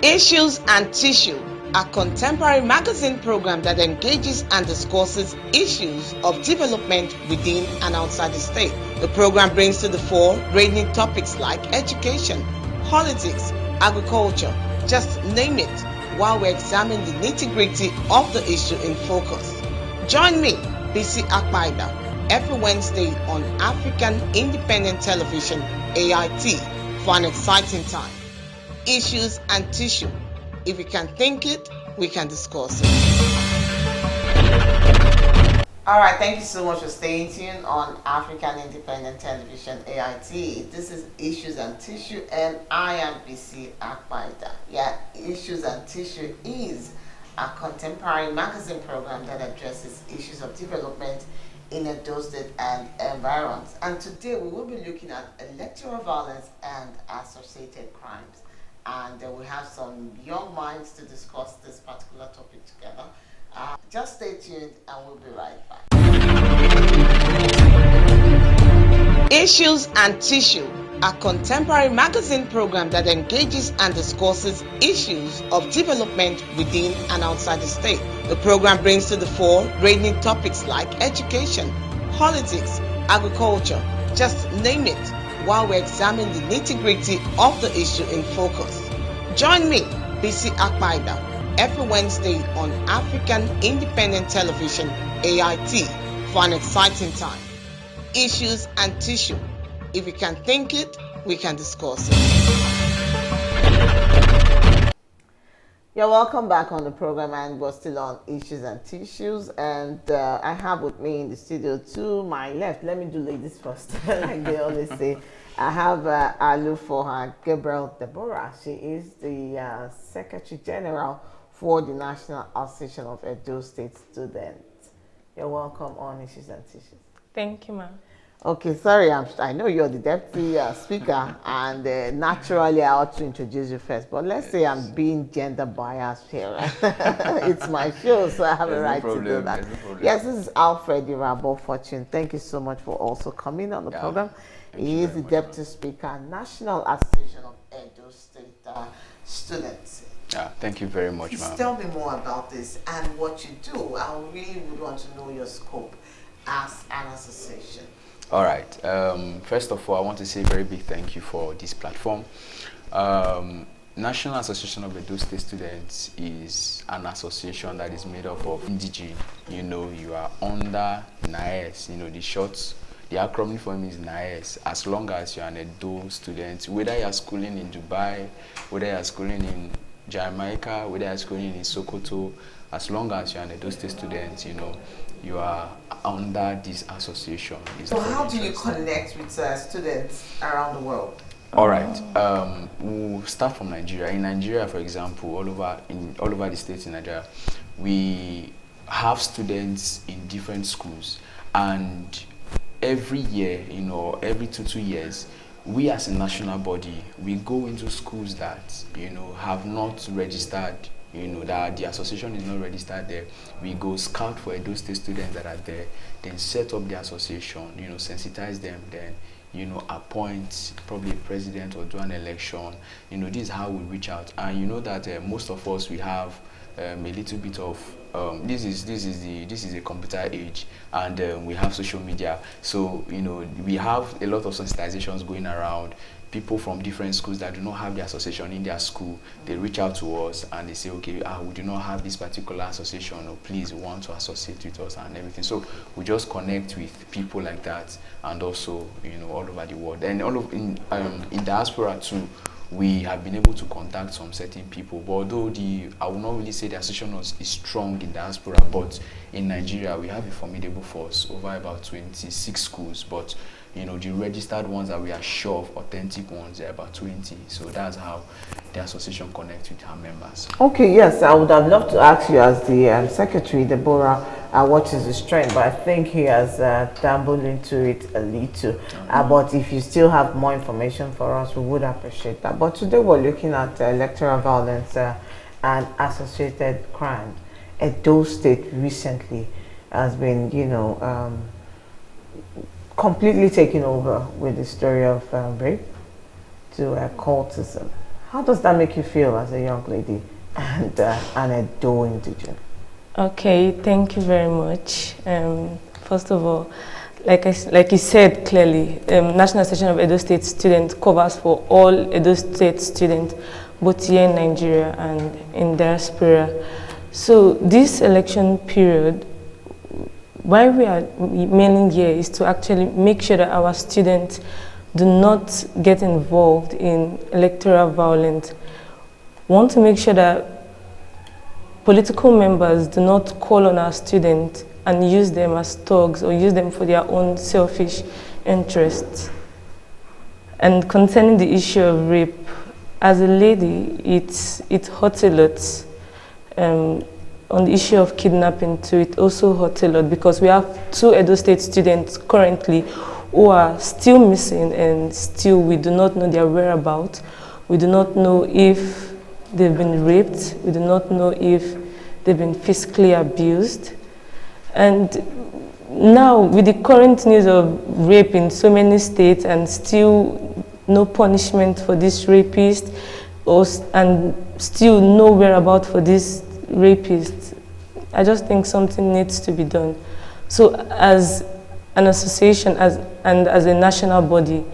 Issues and Tissue, a contemporary magazine program that engages and discusses issues of development within and outside the state. The program brings to the fore ranging topics like education, politics, agriculture, just name it, while we examine the nitty-gritty of the issue in focus. Join me, BC Akpaida, every Wednesday on African Independent Television, AIT, for an exciting time. Issues and Tissue. If we can think it, we can discuss it. All right, thank you so much for staying tuned on African Independent Television, AIT. This is Issues and Tissue, and I am BC Akpaida. Yeah, Issues and Tissue is a contemporary magazine program that addresses issues of development in EDO state and environs. And today we will be looking at electoral violence and associated crimes. And we have some young minds to discuss this particular topic together. Just stay tuned and we'll be right back. Issues and Tissue, a contemporary magazine program that engages and discusses issues of development within and outside the state. The program brings to the fore ranging topics like education, politics, agriculture, just name it, while we examine the nitty-gritty of the issue in focus. Join me, BC Akpaida, every Wednesday on African Independent Television, AIT, for an exciting time. Issues and Tissue. If we can think it, we can discuss it. You're welcome back on the program, and we're still on Issues and Tissues, and I have with me in the studio to my left, let me do ladies first, like they always say. I have Alu for her, Gabriel Deborah. She is the Secretary General for the National Association of Edo State Students. You're welcome on Issues and Tissues. Thank you, ma'am. Okay, sorry, I know you're the deputy speaker, and naturally I ought to introduce you first, but let's say I'm being gender biased here. It's my show, so I have a right to do that. Yes, this is Alfred Irabo Fortune. Thank you so much for also coming on the program. He is the deputy speaker, National Association of Edo State Students. Yeah, thank you very much, ma'am. Tell me more about this and what you do. I really would want to know your scope as an association. All right. First of all, I want to say a very big thank you for this platform. National Association of Edo State Students is an association that is made up of indigene. You know, you are under NAES. You know, the acronym for him is NAES. As long as you're an Edo student, whether you're schooling in Dubai, whether you're schooling in Jamaica, whether you're schooling in Sokoto, as long as you're an Edo State student, you know, you are under this association. So how do you connect with students around the world? All right. We'll start from Nigeria. In Nigeria, for example, all over the states in Nigeria, we have students in different schools, and every year, you know, every two years, we as a national body, we go into schools that, you know, have not registered, you know, that the association is not registered there. We go scout for those students that are there, then set up the association, you know, sensitize them, then, you know, appoint probably a president or do an election. You know, this is how we reach out. And you know that most of us, we have a little bit of this is a computer age, and we have social media, so you know we have a lot of sensitizations going around. People from different schools that do not have the association in their school, they reach out to us and they say, okay, we do not have this particular association, or please, we want to associate with us and everything. So we just connect with people like that, and also, you know, all over the world, and in diaspora too. We have been able to contact some certain people, but although I will not really say the association is strong in diaspora, but in Nigeria we have a formidable force over about 26 schools, but you know, the registered ones that we are sure of, authentic ones, are about 20. So that's how the association connects with our members. Okay, yes, I would have loved to ask you as the secretary, Deborah, what is the strength, but I think he has dabbled into it a little. But if you still have more information for us, we would appreciate that. But today we're looking at electoral violence and associated crime. Edo State recently has been, you know, completely taken over with the story of rape to cultism. How does that make you feel as a young lady and an Edo indigenous? Okay, thank you very much. First of all, like you said clearly, National Association of Edo State Students covers for all Edo State students, both here in Nigeria and in diaspora. So this election period, why we are mainly here is to actually make sure that our students do not get involved in electoral violence. We want to make sure that political members do not call on our students and use them as thugs or use them for their own selfish interests. And concerning the issue of rape, as a lady, it hurts a lot. On the issue of kidnapping too, it also hurts a lot because we have 2 Edo State students currently who are still missing and still we do not know their whereabouts. We do not know if they've been raped. We do not know if they've been physically abused. And now, with the current news of rape in so many states and still no punishment for this rapist, and still no whereabouts for this rapist, I just think something needs to be done. So as an association and as a national body,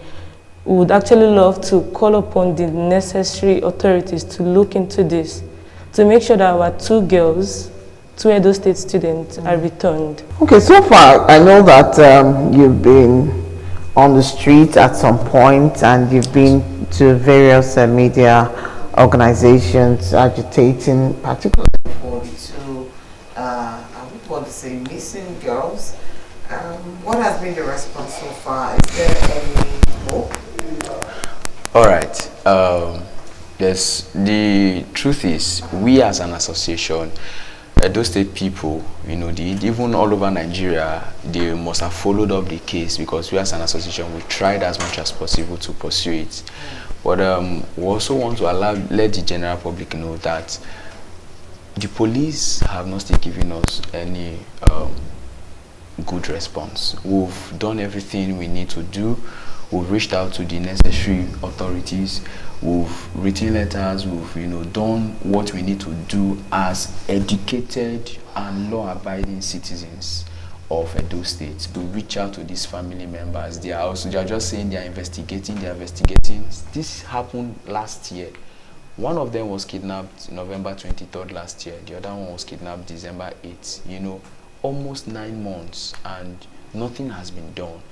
we would actually love to call upon the necessary authorities to look into this, to make sure that our 2 girls, 2 Edo State students are returned. Okay, so far I know that you've been on the street at some point and you've been to various media organizations agitating, particularly for the 2, I would want to say missing girls. What has been the response so far? Is there any hope? All right. Yes, the truth is, we as an association, those state people, even all over Nigeria, they must have followed up the case because we as an association, we tried as much as possible to pursue it. But we also want to let the general public know that the police have not still given us any good response. We've done everything we need to do. We've reached out to the necessary authorities. We've written letters. We've done what we need to do as educated and law-abiding citizens of Edo State. We reach out to these family members. They are just saying they are investigating. This happened last year. One of them was kidnapped November 23rd last year. The other one was kidnapped December 8th. Almost 9 months and nothing has been done.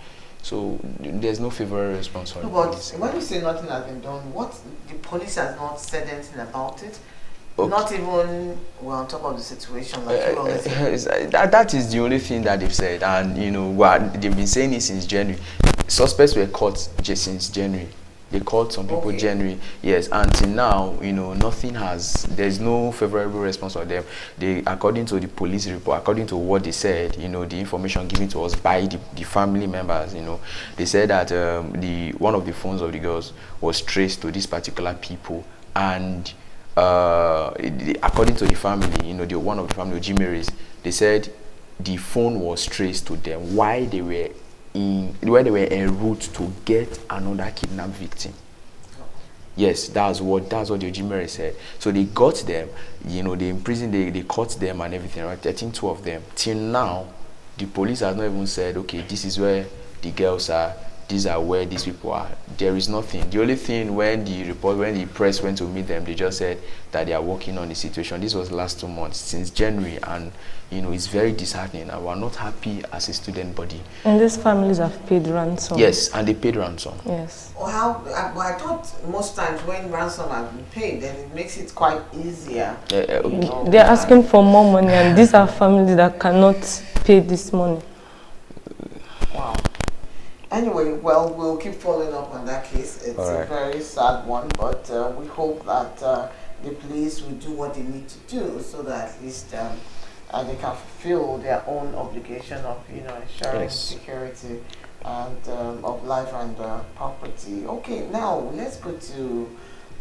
So there's no favorable response for But when you say nothing has been done, what the police has not said anything about it? Okay. Not even on top of the situation like that is the only thing that they've said, and they've been saying it since January. Suspects were caught since January. They called some people January, yes. Until now, nothing has. There's no favorable response for them. According to the police report, according to what they said, the information given to us by the family members, they said that one of the phones of the girls was traced to these particular people, and according to the family, one of the family, Jimeris, they said the phone was traced to them while they were en route to get another kidnapped victim. Yes, that's what the Ojimere said. So they got them, they imprisoned, they caught them and everything, right? I think 2 of them. Till now, the police has not even said, okay, this is where the girls are, these are where these people are. There is nothing. The only thing when the press went to meet them, they just said that they are working on the situation. This was last 2 months, since January, and it's very disheartening, and we're not happy as a student body. And these families have paid ransom. Yes, and they paid ransom. Yes. Well, I thought most times when ransom has been paid, then it makes it quite easier. Okay. They're asking for more money, and these are families that cannot pay this money. Wow. Anyway, well, we'll keep following up on that case. It's a very sad one, but we hope that the police will do what they need to do so that at least they can fulfill their own obligation of ensuring security and of life and property. Okay, now let's go to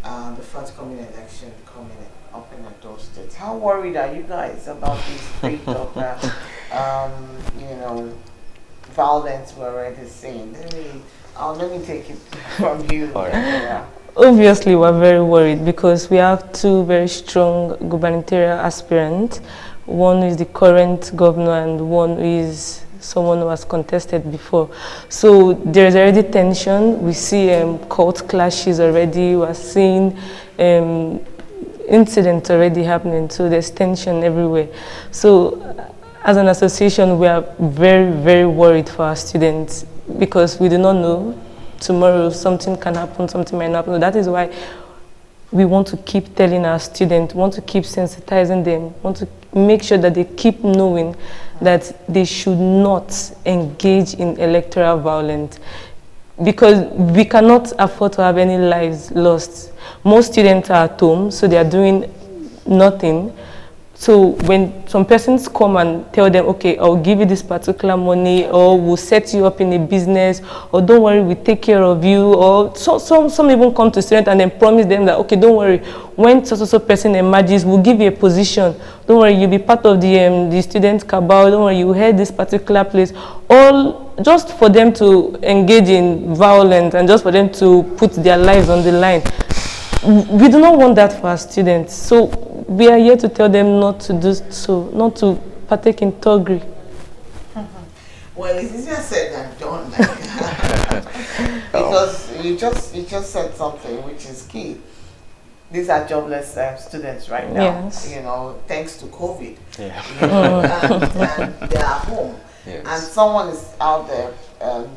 the forthcoming election coming up in Edo State. How worried are you guys about this rate of violence we're already seeing? Let me take it from you. All right. Obviously, we're very worried because we have two very strong gubernatorial aspirants. One is the current governor and one is someone who has contested before. So there's already tension. We see court clashes already. We're seeing incidents already happening. So there's tension everywhere. So as an association, we are very, very worried for our students because we do not know. Tomorrow something can happen, something might not happen. That is why we want to keep telling our students, want to keep sensitizing them, want to make sure that they keep knowing that they should not engage in electoral violence because we cannot afford to have any lives lost. Most students are at home, so they are doing nothing. So when some persons come and tell them, okay, I'll give you this particular money, or we'll set you up in a business, or don't worry, we take care of you, or some even come to students and then promise them that, okay, don't worry, when so person emerges, we'll give you a position. Don't worry, you'll be part of the student cabal. Don't worry, you head this particular place. All just for them to engage in violence and just for them to put their lives on the line. We do not want that for our students. So we are here to tell them not to do so, not to partake in thuggery. Well, it's easier said than done, like, because you just said something which is key. These are jobless students right now. Yes. You know, thanks to COVID. Yeah. You know, and they're at home, Yes. and someone is out there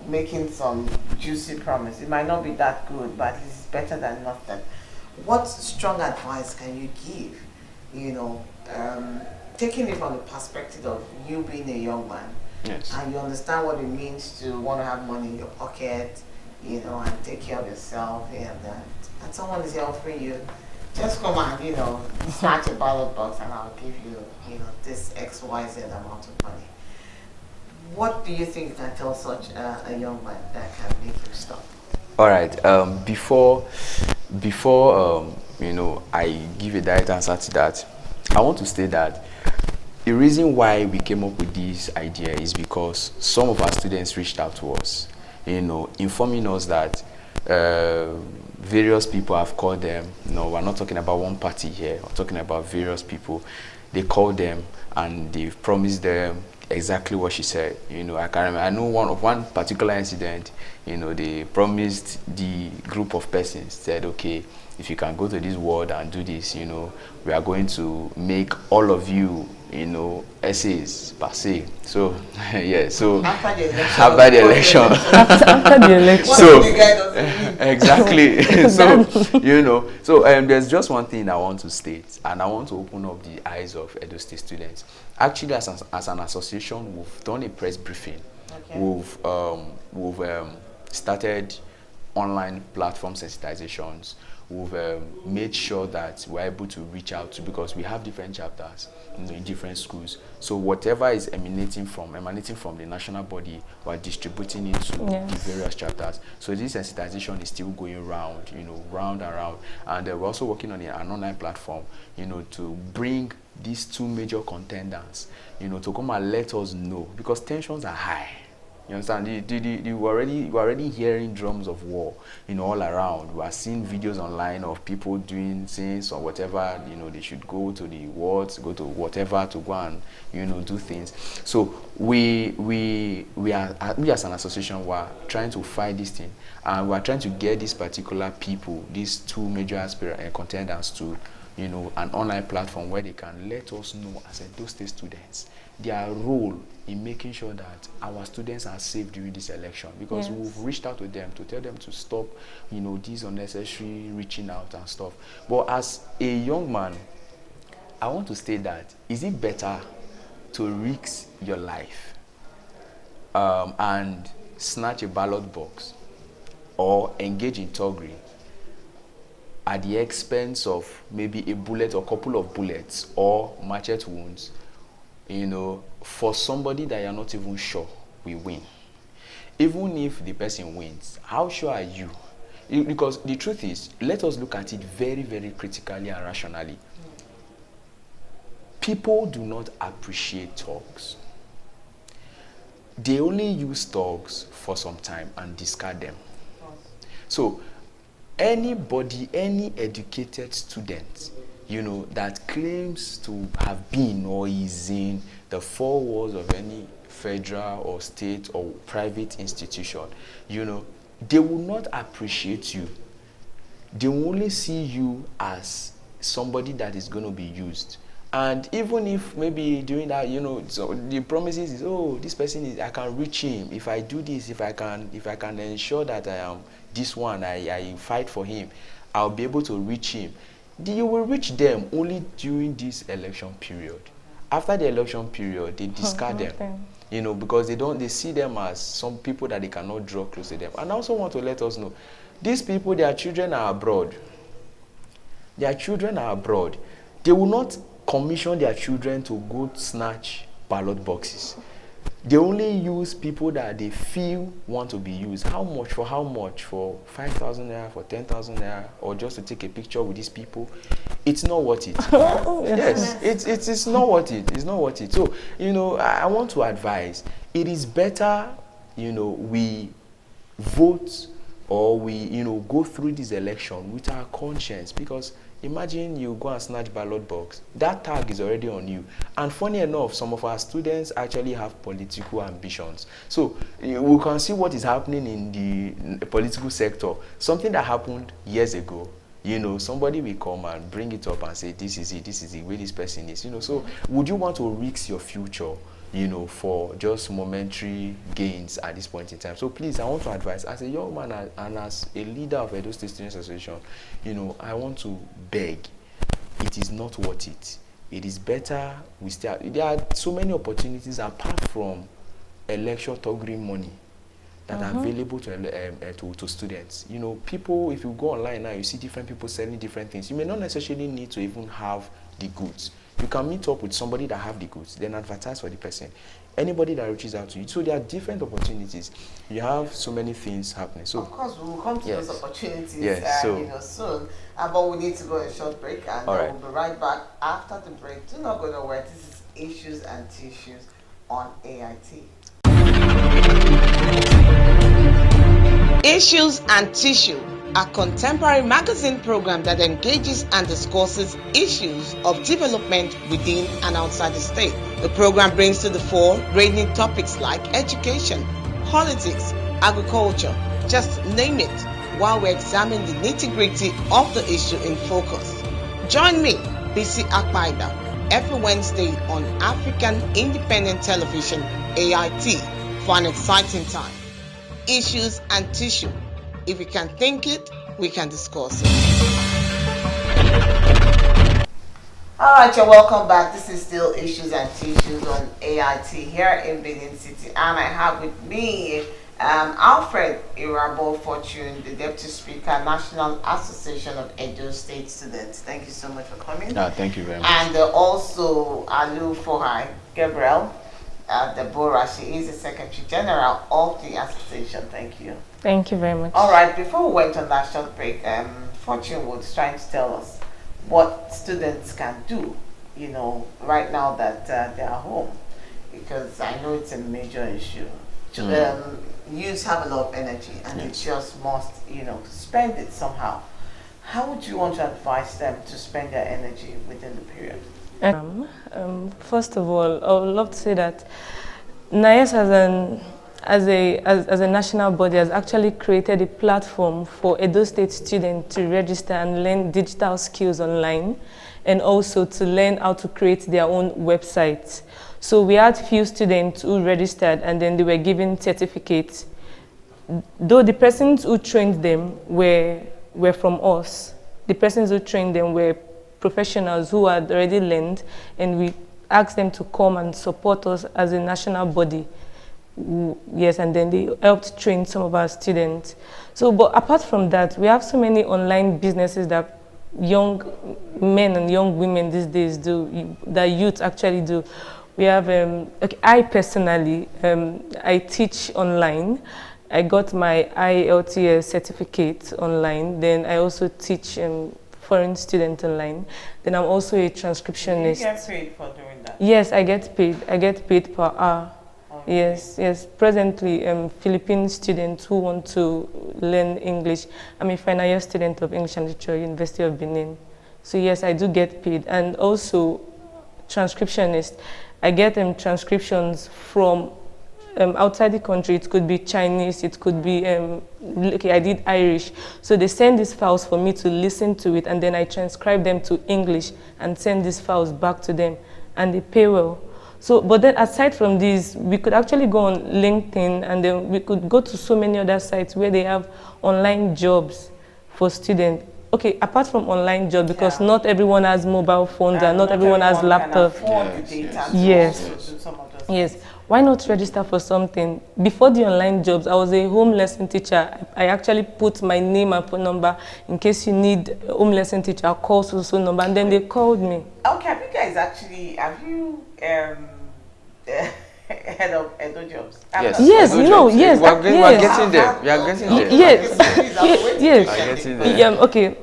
making some juicy promise. It might not be that good, but it's better than nothing. What strong advice can you give? You know, taking it from the perspective of you being a young man, Yes. and you understand what it means to want to have money in your pocket, you know, and take care of yourself, and someone is here offering you, just come and, you know, snatch a ballot box and I'll give you, you know, this XYZ amount of money. What do you think you can tell such a young man that can make him stop? All right. Before you know, I give a direct answer to that, I want to state that the reason why we came up with this idea is because some of our students reached out to us, you know, informing us that various people have called them. You know, we're not talking about one party here. We're talking about various people. They called them and they've promised them exactly what she said. You know, I can remember, I know one particular incident. You know, they promised the group of persons, said, okay, if you can go to this ward and do this, you know, we are going to make all of you, you know, essays per se. So yeah, so after the election, After the election. so exactly. So you know, so there's just one thing I want to state, and I want to open up the eyes of Edo State students. Actually, as an association, we've done a press briefing. Okay. We've started online platform sensitizations. We've made sure that we're able to reach out to, because we have different chapters, you know, in different schools. So whatever is emanating from the national body, we're distributing it to Yes. the various chapters. So this sensitization is still going round, you know, round and round. And we're also working on an online platform, you know, to bring these two major contenders, you know, to come and let us know, because tensions are high. You understand? We're already hearing drums of war, you know, all around. We are seeing videos online of people doing things or whatever. You know, they should go to the wards, go to whatever to go and, you know, do things. So we as an association, we are trying to fight this thing, and we are trying to get these particular people, these two major contenders, to, you know, an online platform where they can let us know as Edo State students their role in making sure that our students are safe during this election, because Yes. we've reached out to them to tell them to stop, you know, these unnecessary reaching out and stuff. But as a young man, I want to state that, is it better to risk your life and snatch a ballot box, or engage in thuggery at the expense of maybe a bullet or couple of bullets or machete wounds, you know, for somebody that you're not even sure will win? Even if the person wins, how sure are you? Because the truth is, let us look at it very, very critically and rationally. People do not appreciate thugs. They only use thugs for some time and discard them. So anybody, any educated student, that claims to have been or is in the four walls of any federal or state or private institution, they will not appreciate you. They will only see you as somebody that is going to be used. And even if maybe doing that, so the promises is, oh, this person is, I can reach him if I do this, if I can ensure that I am this one, I fight for him, I'll be able to reach him. You will reach them only during this election period. After the election period, they discard them, because they see them as some people that they cannot draw close to them. And I also want to let us know, these people, their children are abroad. Their children are abroad. They will not commission their children to go snatch ballot boxes. They only use people that they feel want to be used. How much? For how much? For 5,000 naira, for 10,000 naira, or just to take a picture with these people? It's not worth it. Yes, it's not worth it. It's not worth it. So, I want to advise, it is better, we vote, or we, go through this election with our conscience, because imagine you go and snatch ballot box. That tag is already on you. And funny enough, some of our students actually have political ambitions. So we can see what is happening in the political sector. Something that happened years ago. Somebody will come and bring it up and say, this is it, this is the way this person is. So would you want to risk your future, for just momentary gains at this point in time? So please, I want to advise, as a young man and as a leader of Edo State Students Association, I want to beg, it is not worth it. It is better we stay. There are so many opportunities apart from election toggling money that are available to students. People, if you go online now, you see different people selling different things. You may not necessarily need to even have the goods. You can meet up with somebody that have the goods, then advertise for the person. Anybody that reaches out to you. So there are different opportunities. You have so many things happening. So of course, we will come to those opportunities soon. But we need to go on a short break, and we'll be right back after the break. Do not go nowhere. This is Issues and Tissues on AIT. Issues and Tissue, a contemporary magazine program that engages and discusses issues of development within and outside the state. The program brings to the fore ranging topics like education, politics, agriculture, just name it, while we examine the nitty-gritty of the issue in focus. Join me, BC Akpaida, every Wednesday on African Independent Television, AIT, for an exciting time. Issues and Tissue. If we can think it, we can discuss it. Alright, you're welcome back. This is still Issues and Tissues on AIT here in Benin City. And I have with me Alfred Irabo Fortune, the Deputy Speaker, National Association of Edo State Students. Thank you so much for coming. Thank you very much. And also Alu Fohai Gabriel Deborah. She is the Secretary General of the association. Thank you. Thank you very much. All right, before we went on that short break, Fortune was trying to tell us what students can do, right now that they are home, because I know it's a major issue. Youths have a lot of energy, and they just must, spend it somehow. How would you want to advise them to spend their energy within the period? First of all, I would love to say that NIAS as a national body has actually created a platform for Edo State students to register and learn digital skills online, and also to learn how to create their own websites. So we had few students who registered, and then they were given certificates. Though the persons who trained them were from us, the persons who trained them were professionals who had already learned, and we asked them to come and support us as a national body. Yes, and then they helped train some of our students. So, but apart from that, we have so many online businesses that young men and young women these days do, that youth actually do. We have, I personally, I teach online. I got my IELTS certificate online. Then I also teach foreign students online. Then I'm also a transcriptionist. Do you get paid for doing that? Yes, I get paid. I get paid per hour. Yes, yes. Presently, Philippine students who want to learn English. I'm a final year student of English and Literature, University of Benin. So yes, I do get paid, and also transcriptionist. I get transcriptions from outside the country. It could be Chinese, it could be, okay, I did Irish. So they send these files for me to listen to it, and then I transcribe them to English and send these files back to them, and they pay well. So, but then aside from this, we could actually go on LinkedIn, and then we could go to so many other sites where they have online jobs for students. Okay, apart from online jobs, because not everyone has mobile phones and not everyone has laptops. Yes. Yes. Why not register for something? Before the online jobs, I was a home lesson teacher. I actually put my name and phone number in case you need a home lesson teacher. I'll call so number, and then they called me. Okay, have you guys actually, have you head of EDO jobs? Yes, yes, you know, yes. We are getting there. We are getting there. Yes, yes. Yeah, okay.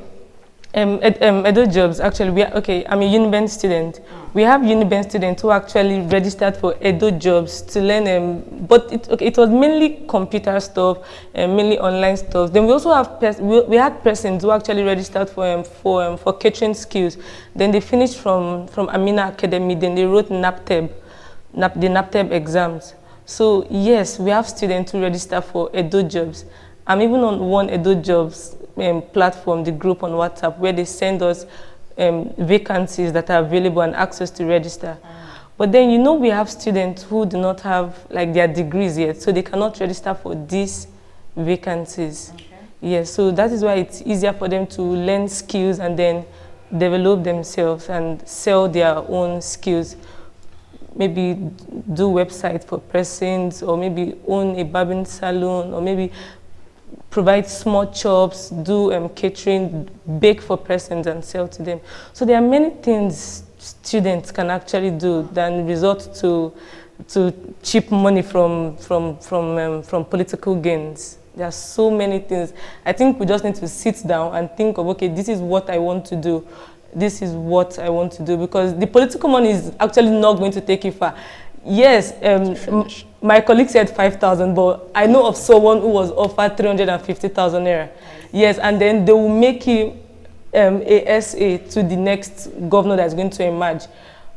EDO jobs, actually, I'm a Uniben student. We have Uniben students who actually registered for EDO jobs to learn, but it was mainly computer stuff, mainly online stuff. Then we also have, we had persons who actually registered for catering skills. Then they finished from Amina Academy, then they wrote the NAPTEB exams. So yes, we have students who register for EDO jobs. I'm even on one EDO jobs platform, the group on WhatsApp, where they send us vacancies that are available and access to register. But then, you know, we have students who do not have like their degrees yet, so they cannot register for these vacancies. Okay. Yes, so that is why it's easier for them to learn skills and then develop themselves and sell their own skills. Maybe do websites for persons, or maybe own a barbering salon, or maybe provide small shops, do catering, bake for persons and sell to them. So there are many things students can actually do than resort to cheap money from political gains. There are so many things. I think we just need to sit down and think of, okay, this is what I want to do. This is what I want to do, because the political money is actually not going to take you far. Yes, my colleague said 5,000, but I know of someone who was offered 350,000 naira. Yes, and then they will make him a SA to the next governor that's going to emerge.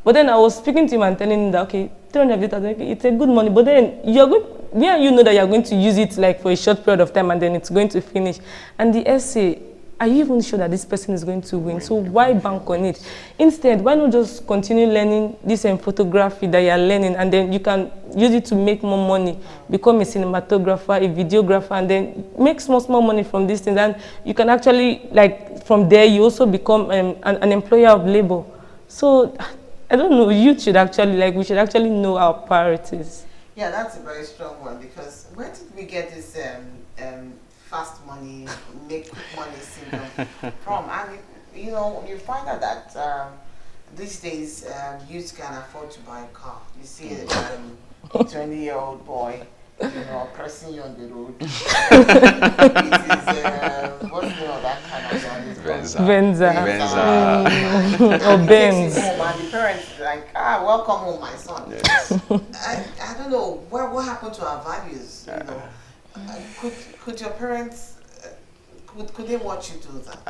But then I was speaking to him and telling him that, okay, 350,000, it's a good money, but then you know that you're going to use it like for a short period of time and then it's going to finish. And the SA, are you even sure that this person is going to win? So why bank on it? Instead, why not just continue learning this photography that you're learning, and then you can use it to make more money, become a cinematographer, a videographer, and then make small money from these things. And you can actually, like, from there, you also become an employer of labor. So, I don't know, youth should actually, we should actually know our priorities. Yeah, that's a very strong one, because where did we get this fast money, make quick money syndrome from? And you know, you find out that these days youth can afford to buy a car. You see a 20-year-old boy, you know, pressing you on the road. It is what's the name of that kind of one? Venza. Or Benz. And the parents like, welcome home, my son. Yes. I don't know what happened to our values. You know. Could your parents, could they watch you do that?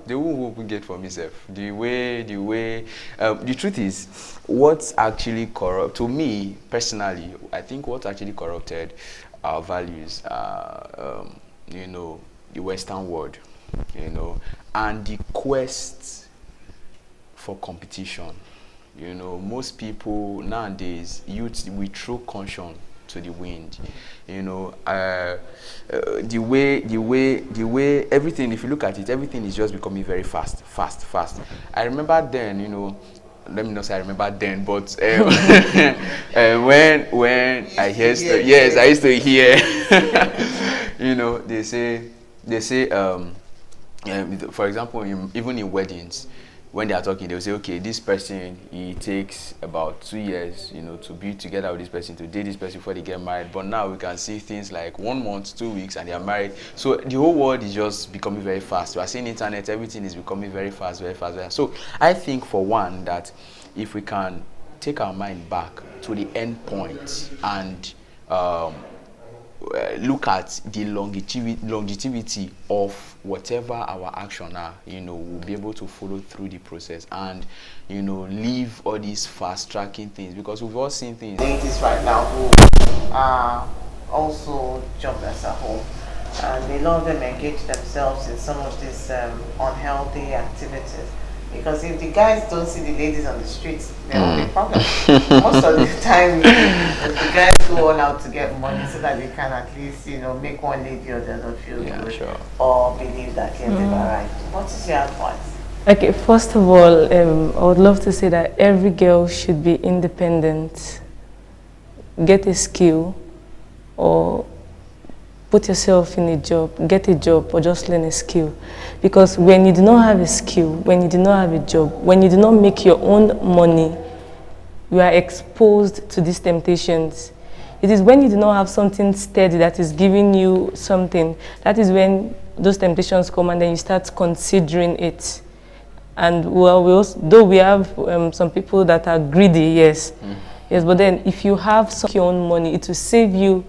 They won't open gate for myself. The truth is, what's actually corrupt, to me personally, I think what actually corrupted our values are, you know, the Western world, you know, and the quest for competition. You know, most people nowadays, youth, we throw caution to the wind. You know, the way everything, if you look at it, everything is just becoming very fast. I remember then, you know, let me not say I remember then, but when I hear stories, yes, I used to hear, you know, they say, for example, even in weddings, when they are talking, they'll say, okay, this person, it takes about 2 years, you know, to be together with this person, to date this person before they get married. But now we can see things like 1 month, 2 weeks, and they are married. So the whole world is just becoming very fast. We are seeing internet, everything is becoming very fast. So I think, for one, that if we can take our mind back to the end point and look at the longevity of whatever our action are, we'll be able to follow through the process and, leave all these fast-tracking things, because we've all seen things. Ladies right now who are also jobless at home, and a lot of them engage themselves in some of these unhealthy activities. Because if the guys don't see the ladies on the streets, there will be a problem. Most of the time, the guys go all out to get money so that they can at least, make one lady or the other feel good, sure. or believe that they're right. What is your advice? Okay, first of all, I would love to say that every girl should be independent. Get a skill, or put yourself in a job, get a job, or just learn a skill. Because when you do not have a skill, when you do not have a job, when you do not make your own money, you are exposed to these temptations. It is when you do not have something steady that is giving you something, that is when those temptations come, and then you start considering it. And well, though we have some people that are greedy, yes, but then if you have your own money, it will save you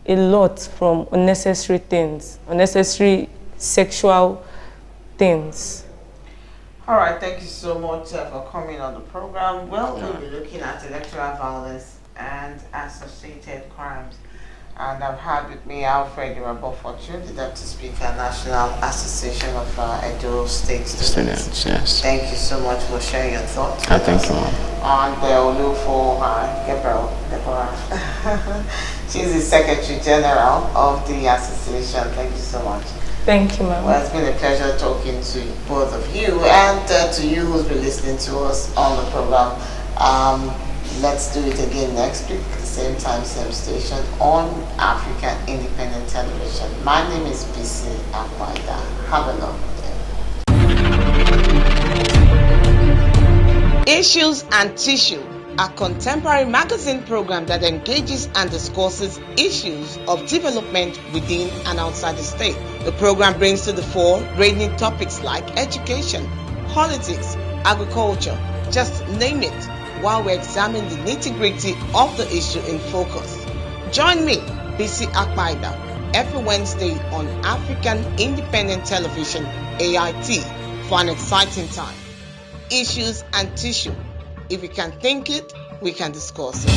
a lot from unnecessary things, unnecessary sexual things. All right, thank you so much for coming on the program. Well, we'll be looking at electoral violence and associated crimes. And I've had with me Alfred Irabo Fortune, the Deputy Speaker, National Association of Edo State Students. Yes. Thank you so much for sharing your thoughts. Thank you, ma'am. And Olufo Gabriel Deborah. She's the Secretary General of the association. Thank you so much. Thank you, ma'am. Well, it's been a pleasure talking to both of you, and to you who's been listening to us on the program. Let's do it again next week, same time, same station, on African Independent Television. My name is BC Akwaida. Have a lovely day. Issues and Tissue, a contemporary magazine program that engages and discusses issues of development within and outside the state. The program brings to the fore ranging topics like education, politics, agriculture, just name it, while we examine the nitty-gritty of the issue in focus. Join me, BC Akpaida, every Wednesday on African Independent Television, AIT, for an exciting time. Issues and Tissue. If we can think it, we can discuss it.